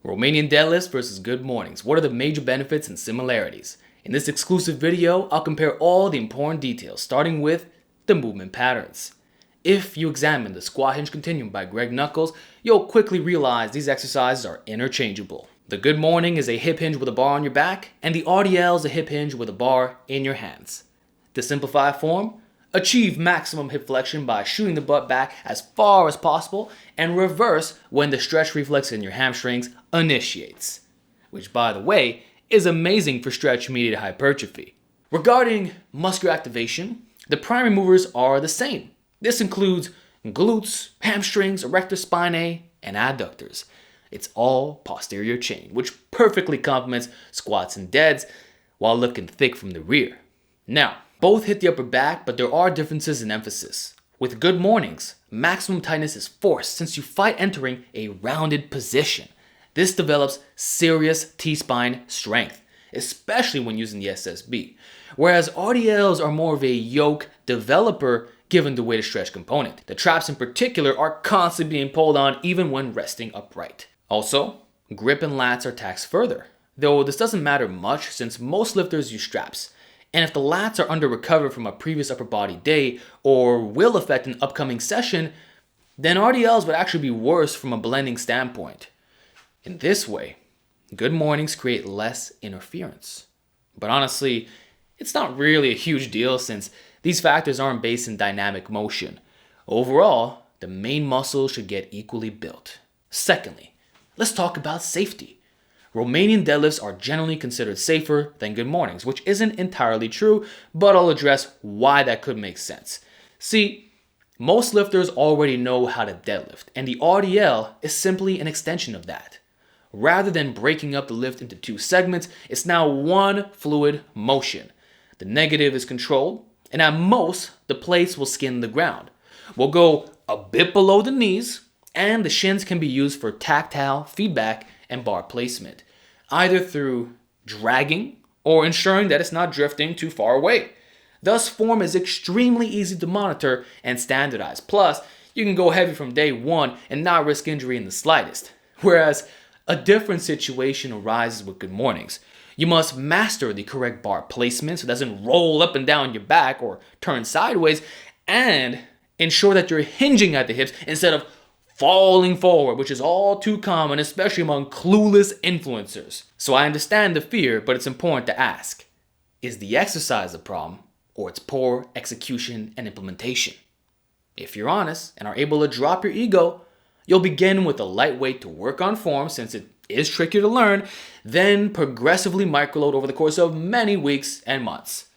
Romanian deadlifts versus good mornings. What are the major benefits and similarities? In this exclusive video, I'll compare all the important details, starting with the movement patterns. If you examine the squat hinge continuum by Greg Nuckols, you'll quickly realize these exercises are interchangeable. The good morning is a hip hinge with a bar on your back, and the RDL is a hip hinge with a bar in your hands. To simplify form, achieve maximum hip flexion by shooting the butt back as far as possible and reverse when the stretch reflex in your hamstrings initiates, which, by the way, is amazing for stretch-mediated hypertrophy. Regarding muscular activation, the primary movers are the same. This includes glutes, hamstrings, erector spinae, and adductors. It's all posterior chain, which perfectly complements squats and deads while looking thick from the rear. Now, both hit the upper back, but there are differences in emphasis. With good mornings, maximum tightness is forced since you fight entering a rounded position. This develops serious T-spine strength, especially when using the SSB, whereas RDLs are more of a yoke developer given the weighted stretch component. The traps in particular are constantly being pulled on even when resting upright. Also, grip and lats are taxed further, though this doesn't matter much since most lifters use straps. And if the lats are under recovery from a previous upper body day or will affect an upcoming session, then RDLs would actually be worse from a blending standpoint. In this way, good mornings create less interference. But honestly, it's not really a huge deal since these factors aren't based in dynamic motion. Overall, the main muscles should get equally built. Secondly, let's talk about safety. Romanian deadlifts are generally considered safer than good mornings, which isn't entirely true, but I'll address why that could make sense. See, most lifters already know how to deadlift, and the RDL is simply an extension of that. Rather than breaking up the lift into two segments, it's now one fluid motion. The negative is controlled, and at most, the plates will skin the ground. We'll go a bit below the knees, and the shins can be used for tactile feedback and bar placement, either through dragging or ensuring that it's not drifting too far away. Thus, form is extremely easy to monitor and standardize. Plus, you can go heavy from day one and not risk injury in the slightest. Whereas, a different situation arises with good mornings. You must master the correct bar placement so it doesn't roll up and down your back or turn sideways, and ensure that you're hinging at the hips instead of falling forward, which is all too common, especially among clueless influencers. So I understand the fear, but it's important to ask, is the exercise the problem or its poor execution and implementation? If you're honest and are able to drop your ego, you'll begin with a lightweight to work on form since it is trickier to learn, then progressively microload over the course of many weeks and months.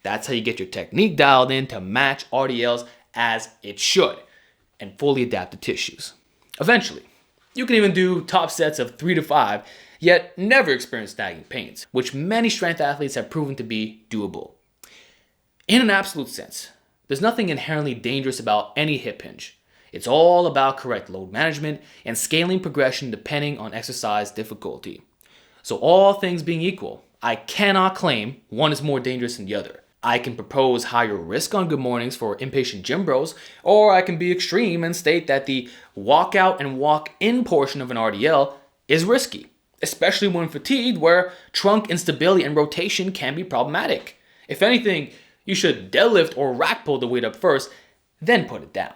That's how you get your technique dialed in to match RDLs as it should and fully adapt to tissues. Eventually, you can even do top sets of 3 to 5, yet never experience nagging pains, which many strength athletes have proven to be doable. In an absolute sense, there's nothing inherently dangerous about any hip hinge. It's all about correct load management and scaling progression depending on exercise difficulty. So all things being equal, I cannot claim one is more dangerous than the other. I can propose higher risk on good mornings for impatient gym bros, or I can be extreme and state that the walkout and walk-in portion of an RDL is risky, especially when fatigued, where trunk instability and rotation can be problematic. If anything, you should deadlift or rack pull the weight up first, then put it down.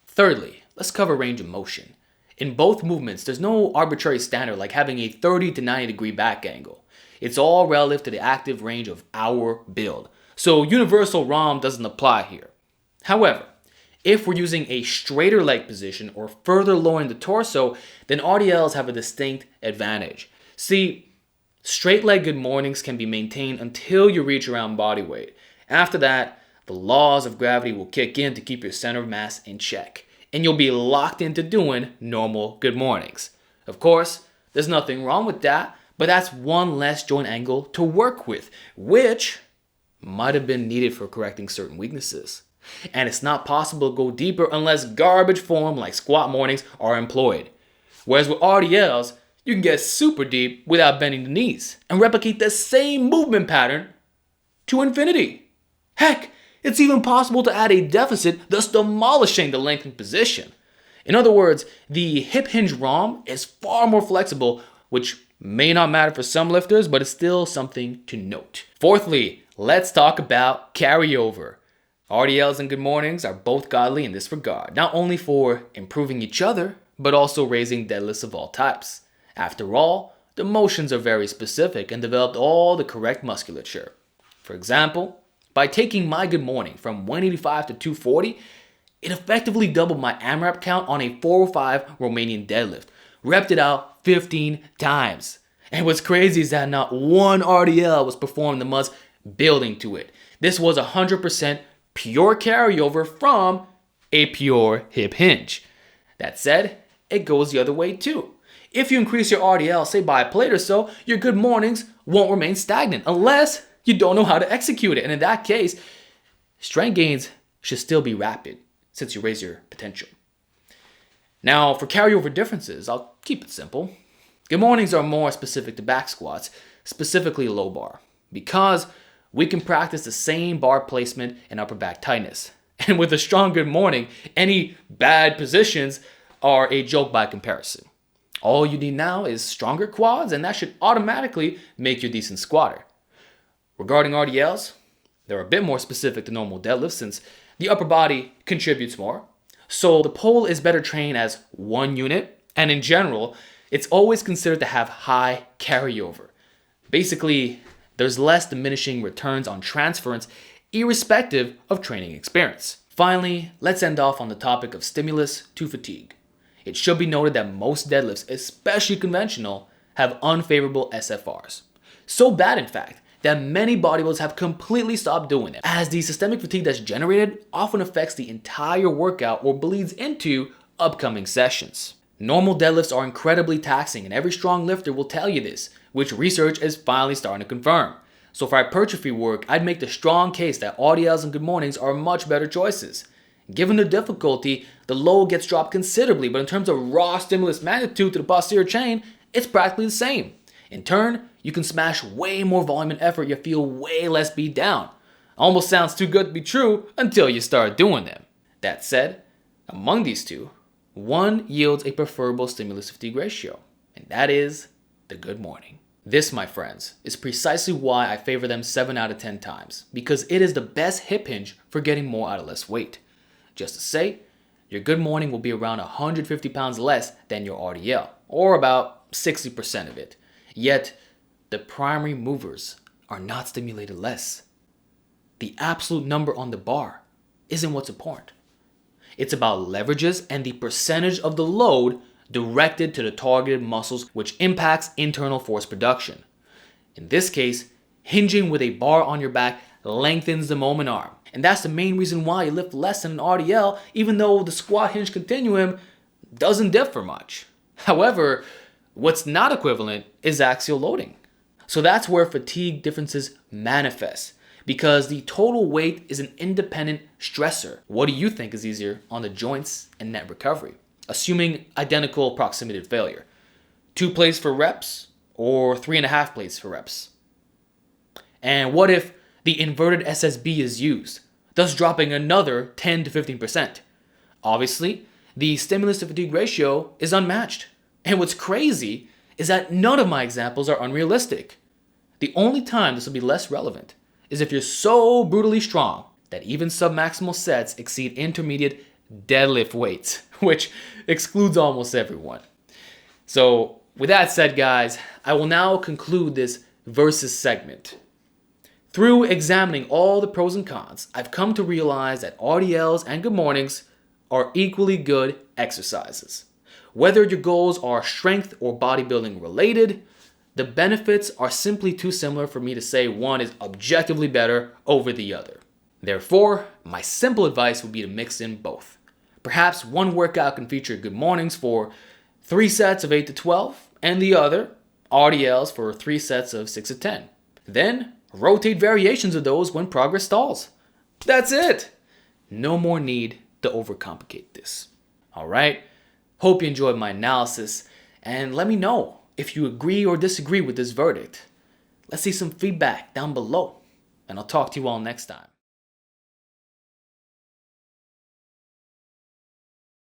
Thirdly, let's cover range of motion. In both movements, there's no arbitrary standard like having a 30 to 90 degree back angle. It's all relative to the active range of our build. So universal ROM doesn't apply here. However, if we're using a straighter leg position or further lowering the torso, then RDLs have a distinct advantage. See, straight leg good mornings can be maintained until you reach around body weight. After that, the laws of gravity will kick in to keep your center of mass in check, and you'll be locked into doing normal good mornings. Of course, there's nothing wrong with that, but that's one less joint angle to work with, which might have been needed for correcting certain weaknesses. And it's not possible to go deeper unless garbage form like squat mornings are employed. Whereas with RDLs, you can get super deep without bending the knees and replicate the same movement pattern to infinity. Heck, it's even possible to add a deficit, thus demolishing the lengthened position. In other words, the hip hinge ROM is far more flexible which may not matter for some lifters, but it's still something to note. Fourthly, let's talk about carryover. RDLs and good mornings are both godly in this regard, not only for improving each other, but also raising deadlifts of all types. After all, the motions are very specific and developed all the correct musculature. For example, by taking my good morning from 185 to 240, it effectively doubled my AMRAP count on a 405 Romanian deadlift, repped it out 15 times. And what's crazy is that not one RDL was performed the muscle building to it. This was 100% pure carryover from a pure hip hinge. That said, it goes the other way too. If you increase your RDL, say by a plate or so, your good mornings won't remain stagnant unless you don't know how to execute it. And in that case, strength gains should still be rapid since you raise your potential. Now, for carryover differences, I'll keep it simple. Good mornings are more specific to back squats, specifically low bar, because we can practice the same bar placement and upper back tightness. And with a strong good morning, any bad positions are a joke by comparison. All you need now is stronger quads, and that should automatically make you a decent squatter. Regarding RDLs, they're a bit more specific to normal deadlifts since the upper body contributes more. So the pole is better trained as one unit, and in general, it's always considered to have high carryover. Basically, there's less diminishing returns on transference irrespective of training experience. Finally, let's end off on the topic of stimulus to fatigue. It should be noted that most deadlifts, especially conventional, have unfavorable SFRs. So bad, in fact, that many bodybuilders have completely stopped doing it, as the systemic fatigue that's generated often affects the entire workout or bleeds into upcoming sessions. Normal deadlifts are incredibly taxing, and every strong lifter will tell you this, which research is finally starting to confirm. So for hypertrophy work, I'd make the strong case that RDLs and good mornings are much better choices. Given the difficulty, the load gets dropped considerably, but in terms of raw stimulus magnitude to the posterior chain, it's practically the same. In turn, you can smash way more volume and effort, yet feel way less beat down. Almost sounds too good to be true until you start doing them. That said, among these two, one yields a preferable stimulus fatigue ratio, and that is the good morning. This, my friends, is precisely why I favor them 7 out of 10 times, because it is the best hip hinge for getting more out of less weight. Just to say, your good morning will be around 150 pounds less than your RDL, or about 60% of it. Yet, the primary movers are not stimulated less. The absolute number on the bar isn't what's important. It's about leverages and the percentage of the load directed to the targeted muscles, which impacts internal force production. In this case, hinging with a bar on your back lengthens the moment arm. And that's the main reason why you lift less than an RDL, even though the squat hinge continuum doesn't differ much. However, what's not equivalent is axial loading. So that's where fatigue differences manifest, because the total weight is an independent stressor. What do you think is easier on the joints and net recovery, assuming identical proximity to failure? 2 plays for reps or 3.5 plays for reps? And what if the inverted SSB is used, thus dropping another 10 to 15%? Obviously, the stimulus to fatigue ratio is unmatched. And what's crazy is that none of my examples are unrealistic. The only time this will be less relevant is if you're so brutally strong that even submaximal sets exceed intermediate deadlift weights, which excludes almost everyone. So with that said, guys, I will now conclude this versus segment. Through examining all the pros and cons, I've come to realize that RDLs and good mornings are equally good exercises. Whether your goals are strength or bodybuilding related, the benefits are simply too similar for me to say one is objectively better over the other. Therefore, my simple advice would be to mix in both. Perhaps one workout can feature good mornings for 3 sets of 8 to 12, and the other, RDLs for 3 sets of 6 to 10. Then, rotate variations of those when progress stalls. That's it! No more need to overcomplicate this. Alright, hope you enjoyed my analysis, and let me know if you agree or disagree with this verdict. Let's see some feedback down below, and I'll talk to you all next time.